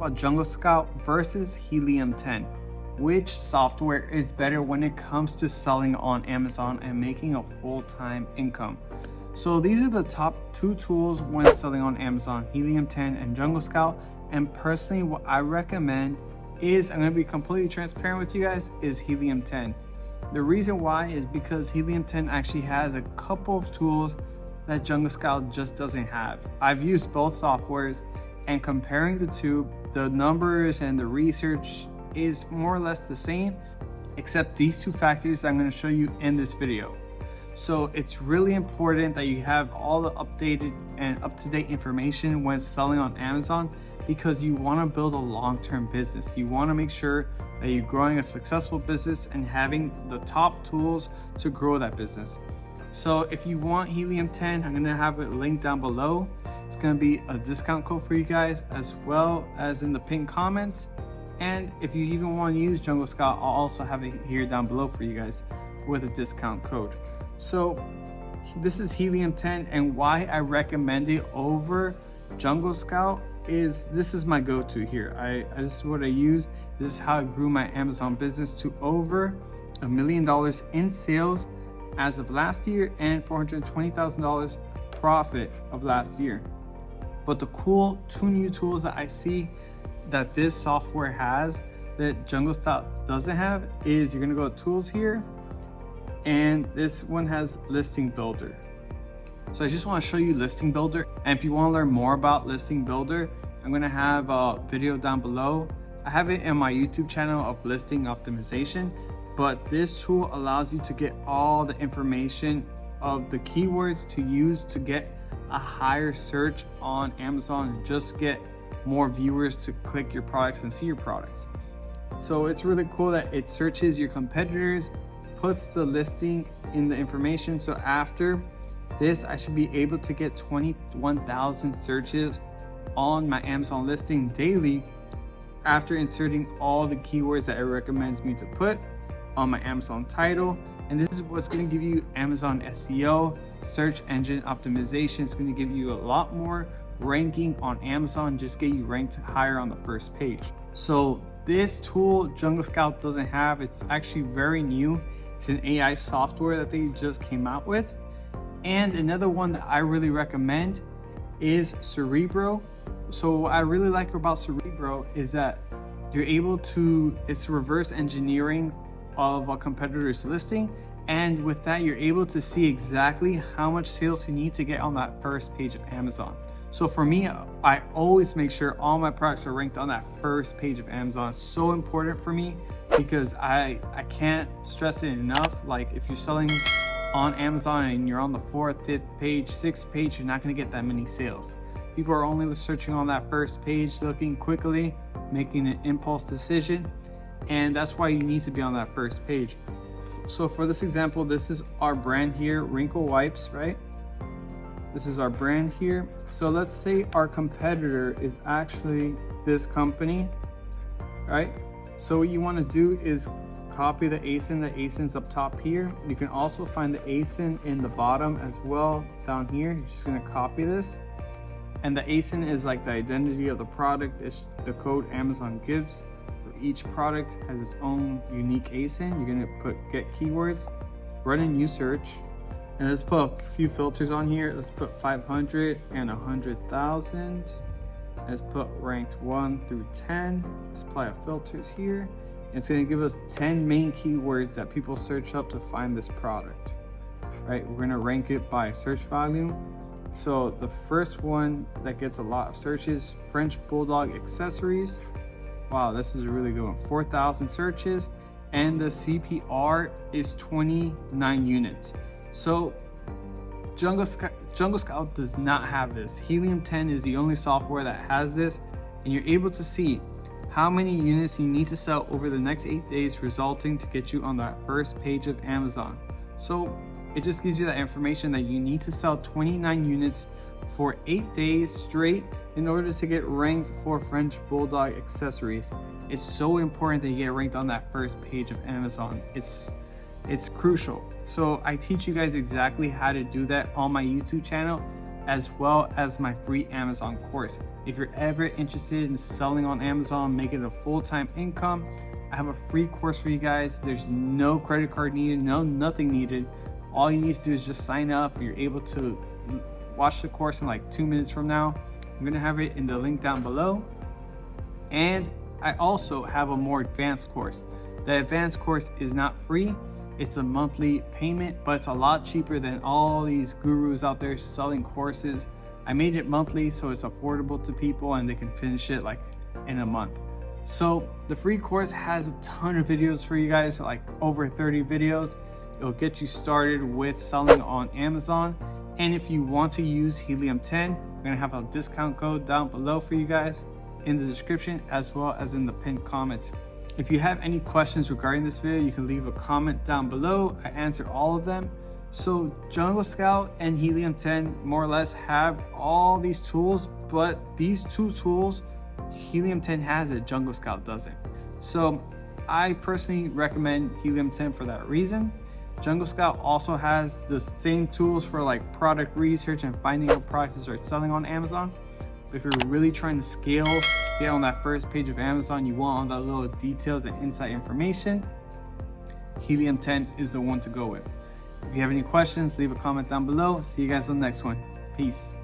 about 𝗛𝙀𝗃𝗃 versus Helium 10. Which software is better when it comes to selling on Amazon and making a full-time income? So these are the top two tools when selling on Amazon, Helium 10 and 𝗛𝙀𝗃𝗃. And personally, what I recommend is, I'm going to be completely transparent with you guys, is Helium 10. The reason why is because Helium 10 actually has a couple of tools that 𝗛𝙀𝗃𝗃 just doesn't have. I've used both softwares, and comparing the two, the numbers and the research is more or less the same, except these two factors I'm going to show you in this video. So it's really important that you have all the updated and up-to-date information when selling on Amazon, because you want to build a long-term business. You want to make sure that you're growing a successful business and having the top tools to grow that business. So if you want Helium 10, I'm going to have it linked down below. It's going to be a discount code for you guys, as well as in the pinned comments. And if you even want to use 𝗛𝙀𝗃𝗃, I'll also have it here down below for you guys with a discount code. So this is Helium 10, and why I recommend it over 𝗛𝙀𝗃𝗃 is this is my go-to here. This is what I use. This is how I grew my Amazon business to over $1 million in sales as of last year and $420,000 profit of last year. But the cool two new tools that I see that this software has that 𝗛𝙀𝗃𝗃 doesn't have is, you're going to go to tools here, and this one has Listing Builder. So I just want to show you Listing Builder, and if you want to learn more about Listing Builder, I'm going to have a video down below. I have it in my YouTube channel of listing optimization, but this tool allows you to get all the information of the keywords to use to get a higher search on Amazon and just get more viewers to click your products and see your products. So it's really cool that it searches your competitors, puts the listing in the information. So after this, I should be able to get 21,000 searches on my Amazon listing daily after inserting all the keywords that it recommends me to put on my Amazon title. And this is what's going to give you Amazon SEO, search engine optimization. It's going to give you a lot more ranking on Amazon, just get you ranked higher on the first page. So this tool 𝗛𝙀𝗃𝗃 doesn't have. It's actually very new. It's an AI software that they just came out with. And another one that I really recommend is Cerebro. So what I really like about Cerebro is that you're able to, it's reverse engineering of a competitor's listing, and with that you're able to see exactly how much sales you need to get on that first page of Amazon. So for me, I always make sure all my products are ranked on that first page of Amazon. It's so important for me because I can't stress it enough. Like if you're selling on Amazon and you're on the 4th, 5th page, 6th page, you're not going to get that many sales. People are only searching on that first page, looking quickly, making an impulse decision, and that's why you need to be on that first page. So for this example, this is our brand here, Wrinkle Wipes, right? This is our brand here. So let's say our competitor is actually this company, right? So what you want to do is copy the ASIN. The ASIN's up top here. You can also find the ASIN in the bottom as well down here. You're just going to copy this. And the ASIN is like the identity of the product. It's the code Amazon gives. For each product has its own unique ASIN. You're going to put get keywords, run a new search, and let's put a few filters on here. Let's put 500 and 100,000. Let's put ranked 1 through 10. Let's apply filters here. It's going to give us 10 main keywords that people search up to find this product. Right? We're going to rank it by search volume. So the first one that gets a lot of searches, French Bulldog accessories. Wow, this is a really good one. 4,000 searches, and the CPR is 29 units. So 𝗛𝙀𝗃𝗃 does not have this. Helium 10 is the only software that has this, and you're able to see how many units you need to sell over the next 8 days, resulting to get you on that first page of Amazon. So it just gives you that information that you need to sell 29 units for 8 days straight in order to get ranked for French Bulldog accessories. It's so important that you get ranked on that first page of Amazon. It's crucial. So I teach you guys exactly how to do that on my YouTube channel. as well as my free Amazon course. If you're ever interested in selling on Amazon, making it a full-time income, I have a free course for you guys. There's no credit card needed, nothing needed. All you need to do is just sign up. You're able to watch the course in like 2 minutes from now. I'm gonna have it in the link down below. And I also have a more advanced course. The advanced course is not free. It's a monthly payment, but it's a lot cheaper than all these gurus out there selling courses. I made it monthly so it's affordable to people and they can finish it like in a month. So the free course has a ton of videos for you guys, like over 30 videos. It'll get you started with selling on Amazon. And if you want to use Helium 10, we're gonna have a discount code down below for you guys in the description as well as in the pinned comments. If you have any questions regarding this video, you can leave a comment down below. I answer all of them. So Jungle Scout and Helium 10 more or less have all these tools, but these two tools, Helium 10 has it, Jungle Scout doesn't. So I personally recommend Helium 10 for that reason. Jungle Scout also has the same tools for like product research and finding a product to start selling on Amazon. But if you're really trying to scale, get on that first page of Amazon, you want all that little details and inside information, Helium 10 is the one to go with. If you have any questions, leave a comment down below. See you guys on the next one. Peace.